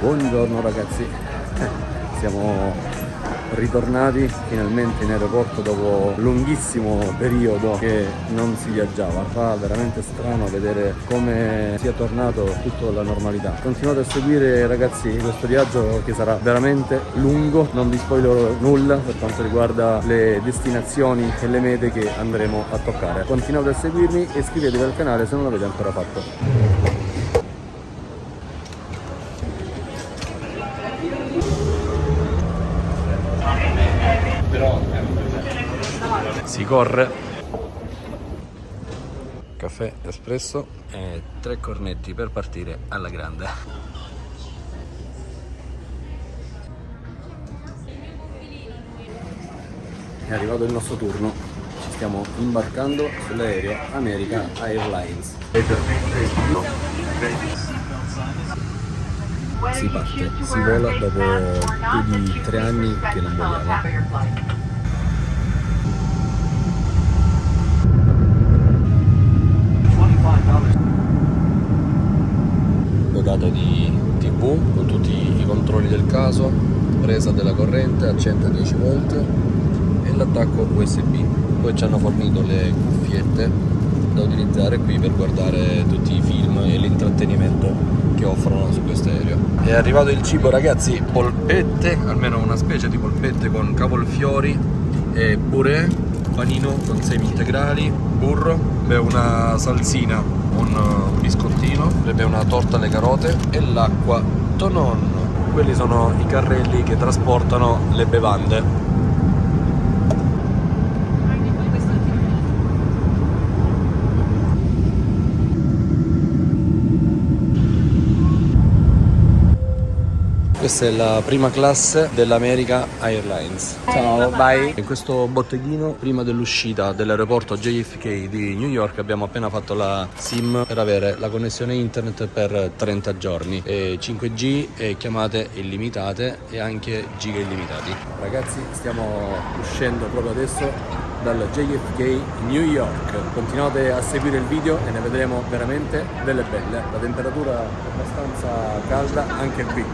Buongiorno ragazzi, siamo ritornati finalmente in aeroporto dopo un lunghissimo periodo che non si viaggiava. Fa veramente strano vedere come sia tornato tutto alla normalità. Continuate a seguire ragazzi questo viaggio che sarà veramente lungo, non vi spoilerò nulla per quanto riguarda le destinazioni e le mete che andremo a toccare. Continuate a seguirmi e iscrivetevi al canale se non l'avete ancora fatto. Si corre. Caffè espresso e 3 cornetti per partire alla grande. È arrivato il nostro turno. Ci stiamo imbarcando sull'aereo American Airlines. Si parte, si vola dopo più di 3 anni che non voliamo. Dotato di TV con tutti i controlli del caso, presa della corrente a 110 volt e l'attacco USB. Poi ci hanno fornito le cuffiette da utilizzare qui per guardare tutti i film e l'intrattenimento che offrono su questo aereo. È arrivato il cibo ragazzi, polpette, almeno una specie di polpette con cavolfiori e purè, panino con semi integrali, burro, beh, una salsina, un biscottino, beh, una torta alle carote e l'acqua Tonon. Quelli sono i carrelli che trasportano le bevande. Questa è la prima classe dell'American Airlines. Ciao, bye! In questo botteghino, prima dell'uscita dell'aeroporto JFK di New York, abbiamo appena fatto la SIM per avere la connessione internet per 30 giorni, e 5G e chiamate illimitate e anche giga illimitati. Ragazzi, stiamo uscendo proprio adesso dal JFK New York. Continuate a seguire il video e ne vedremo veramente delle belle. La temperatura è abbastanza calda anche qui.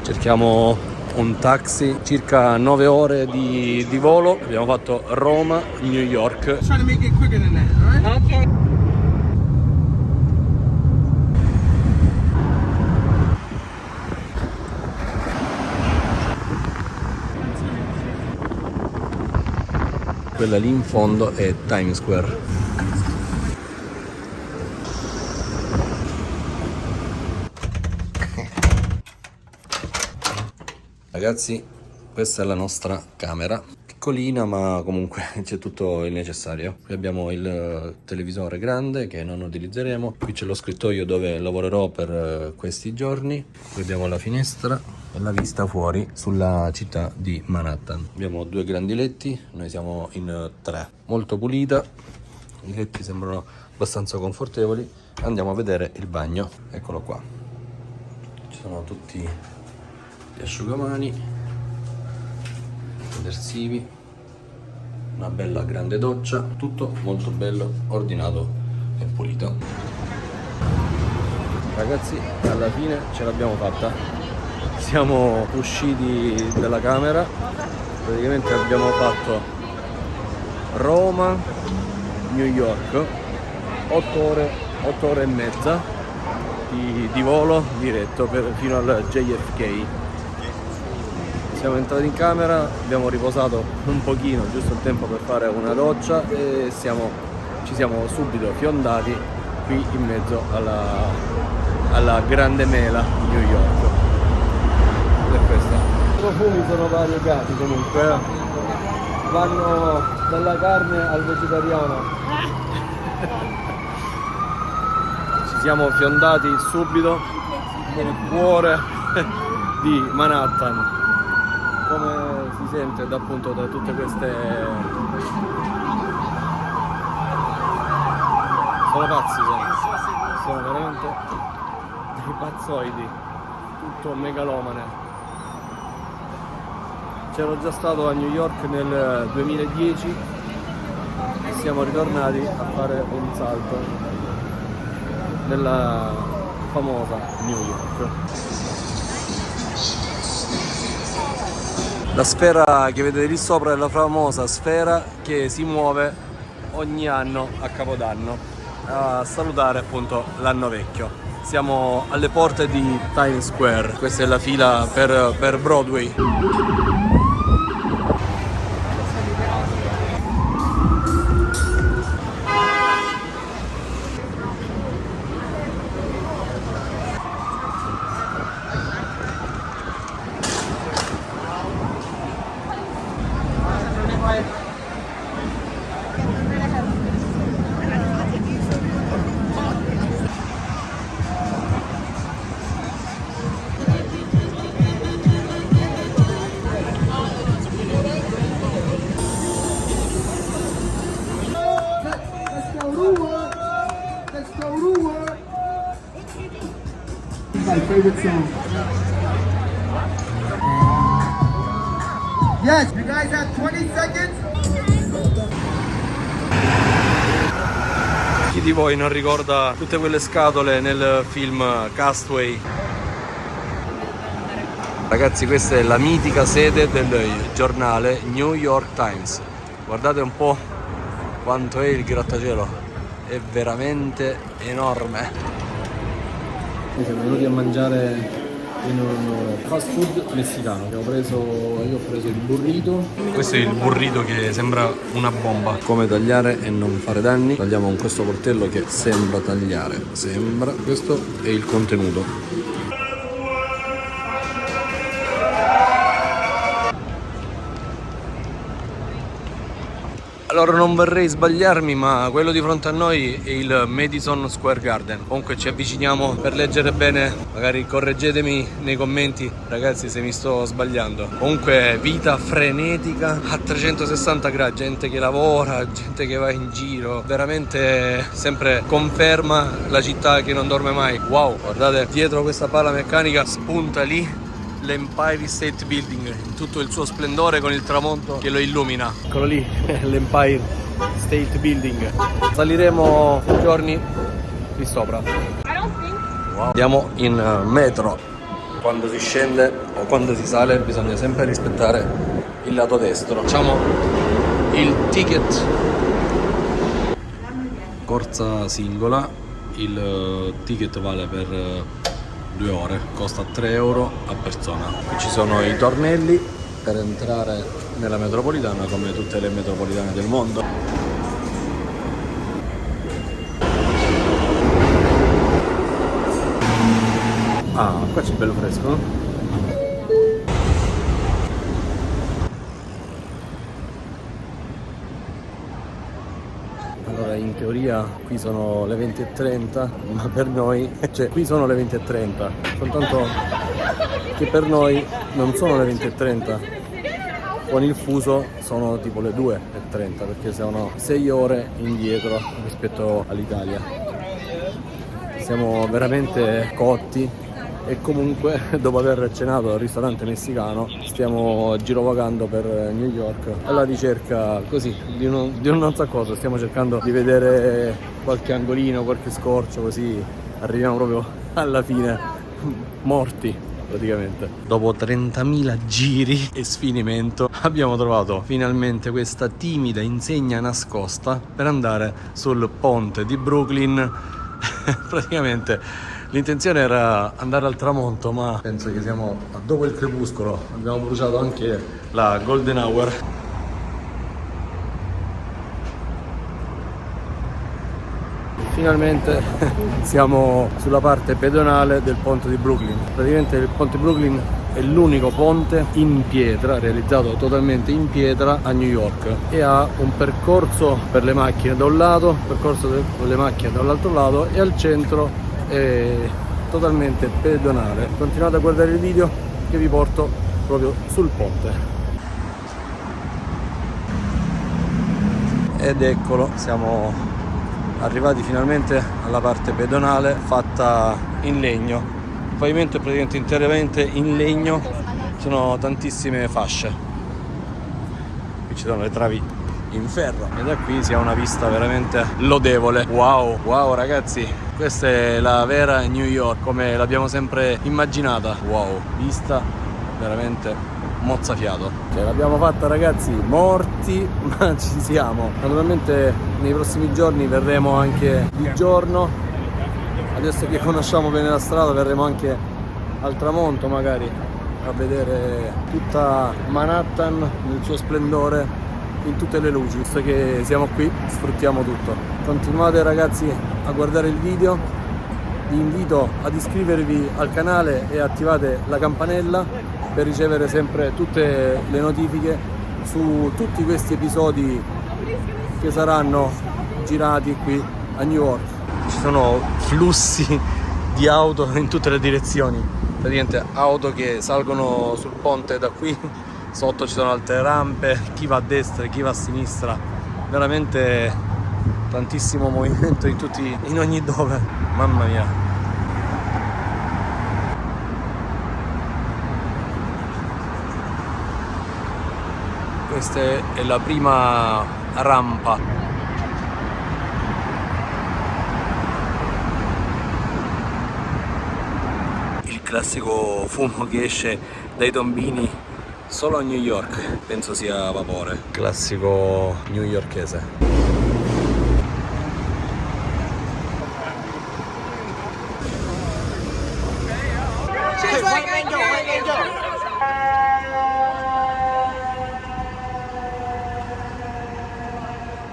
Cerchiamo un taxi, circa 9 ore di volo. Abbiamo fatto Roma-New York. Okay. Quella lì in fondo è Times Square. Ragazzi, questa è la nostra camera, piccolina ma comunque c'è tutto il necessario. Qui abbiamo il televisore grande che non utilizzeremo, qui c'è lo scrittoio dove lavorerò per questi giorni, qui abbiamo la finestra e la vista fuori sulla città di Manhattan. Abbiamo 2 grandi letti, noi siamo in 3, molto pulita, i letti sembrano abbastanza confortevoli. Andiamo a vedere il bagno, eccolo qua, ci sono tutti gli asciugamani, detersivi, una bella grande doccia, tutto molto bello, ordinato e pulito. Ragazzi, alla fine ce l'abbiamo fatta, siamo usciti dalla camera, praticamente abbiamo fatto Roma, New York, 8 ore e mezza di volo diretto fino al JFK. Siamo entrati in camera, abbiamo riposato un pochino, giusto il tempo per fare una doccia e ci siamo subito fiondati qui in mezzo alla grande mela di New York. Per questo. I profumi sono variegati comunque, vanno dalla carne al vegetariano. Ci siamo fiondati subito nel cuore di Manhattan. Come si sente appunto da tutte queste... Sono pazzi, sono veramente dei pazzoidi. tutto megalomane. C'ero già stato a New York nel 2010 e siamo ritornati a fare un salto nella famosa New York. La sfera che vedete lì sopra è la famosa sfera che si muove ogni anno a Capodanno a salutare appunto l'anno vecchio. Siamo alle porte di Times Square, questa è la fila per Broadway. My favorite song. Yes, you guys have 20 seconds. Chi di voi non ricorda tutte quelle scatole nel film Castaway? Ragazzi, questa è la mitica sede del giornale New York Times. Guardate un po' quanto è il grattacielo, è veramente enorme. Siamo venuti a mangiare in un fast food messicano. Io ho preso il burrito. Questo è il burrito che sembra una bomba. Come tagliare e non fare danni? Tagliamo con questo coltello che sembra tagliare. Questo è il contenuto. Allora, non vorrei sbagliarmi, ma quello di fronte a noi è il Madison Square Garden. Comunque ci avviciniamo per leggere bene, magari correggetemi nei commenti, ragazzi, se mi sto sbagliando. Comunque vita frenetica a 360 gradi, gente che lavora, gente che va in giro, veramente sempre conferma la città che non dorme mai. Wow, guardate, dietro questa pala meccanica spunta lì l'Empire State Building in tutto il suo splendore con il tramonto che lo illumina. Eccolo lì, l'Empire State Building. Saliremo i giorni qui sopra. Wow. Andiamo in metro. Quando si scende o quando si sale bisogna sempre rispettare il lato destro. Facciamo il ticket. Corsa singola. Il ticket vale per 2 ore, costa 3 euro a persona. Qui ci sono i tornelli per entrare nella metropolitana, come tutte le metropolitane del mondo. Ah, qua c'è bello fresco. Allora, in teoria qui sono le 20:30, ma per noi, cioè qui sono le 20:30, soltanto che per noi non sono le 20:30, con il fuso sono tipo le 2:30, perché sono 6 ore indietro rispetto all'Italia. Siamo veramente cotti. E comunque, dopo aver cenato al ristorante messicano, stiamo girovagando per New York alla ricerca così di un non so cosa. Stiamo cercando di vedere qualche angolino, qualche scorcio, così arriviamo proprio alla fine morti praticamente. Dopo 30.000 giri e sfinimento abbiamo trovato finalmente questa timida insegna nascosta per andare sul ponte di Brooklyn. Praticamente l'intenzione era andare al tramonto, ma penso che siamo dopo il crepuscolo. Abbiamo bruciato anche la golden hour. Finalmente siamo sulla parte pedonale del ponte di Brooklyn. Praticamente il ponte di Brooklyn è l'unico ponte in pietra, realizzato totalmente in pietra a New York, e ha un percorso per le macchine da un lato, un percorso per le macchine dall'altro lato, e al centro è totalmente pedonale. Continuate a guardare il video che vi porto proprio sul ponte. Ed eccolo, siamo arrivati finalmente alla parte pedonale fatta in legno. pavimento è praticamente interamente in legno, ci sono tantissime fasce. Qui ci sono le travi in ferro e da qui si ha una vista veramente lodevole. Wow, wow ragazzi, questa è la vera New York come l'abbiamo sempre immaginata. Wow, vista veramente mozzafiato. Ce l'abbiamo fatta ragazzi, morti ma ci siamo. Naturalmente nei prossimi giorni verremo anche di giorno, adesso che conosciamo bene la strada verremo anche al tramonto magari a vedere tutta Manhattan nel suo splendore, in tutte le luci. Visto che siamo qui, sfruttiamo tutto. Continuate ragazzi a guardare il video, vi invito ad iscrivervi al canale e attivate la campanella per ricevere sempre tutte le notifiche su tutti questi episodi che saranno girati qui a New York. Ci sono flussi di auto in tutte le direzioni, praticamente auto che salgono sul ponte da qui, sotto ci sono altre rampe, chi va a destra, chi va a sinistra, veramente tantissimo movimento in ogni dove, mamma mia. Questa è la prima rampa. Il classico fumo che esce dai tombini solo a New York, penso sia vapore, classico newyorkese.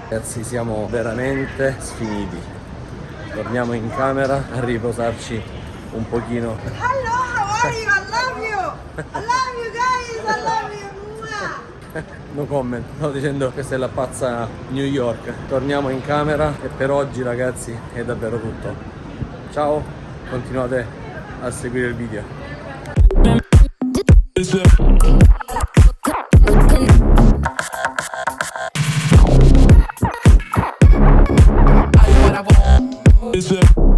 Ragazzi, siamo veramente sfiniti. Torniamo in camera a riposarci un pochino. Hello, how are you? I love you. I love you guys. I love you. Mwah. No comment, stavo dicendo questa è la pazza New York. Torniamo in camera e per oggi ragazzi è davvero tutto. Ciao, continuate a seguire il video. Is it?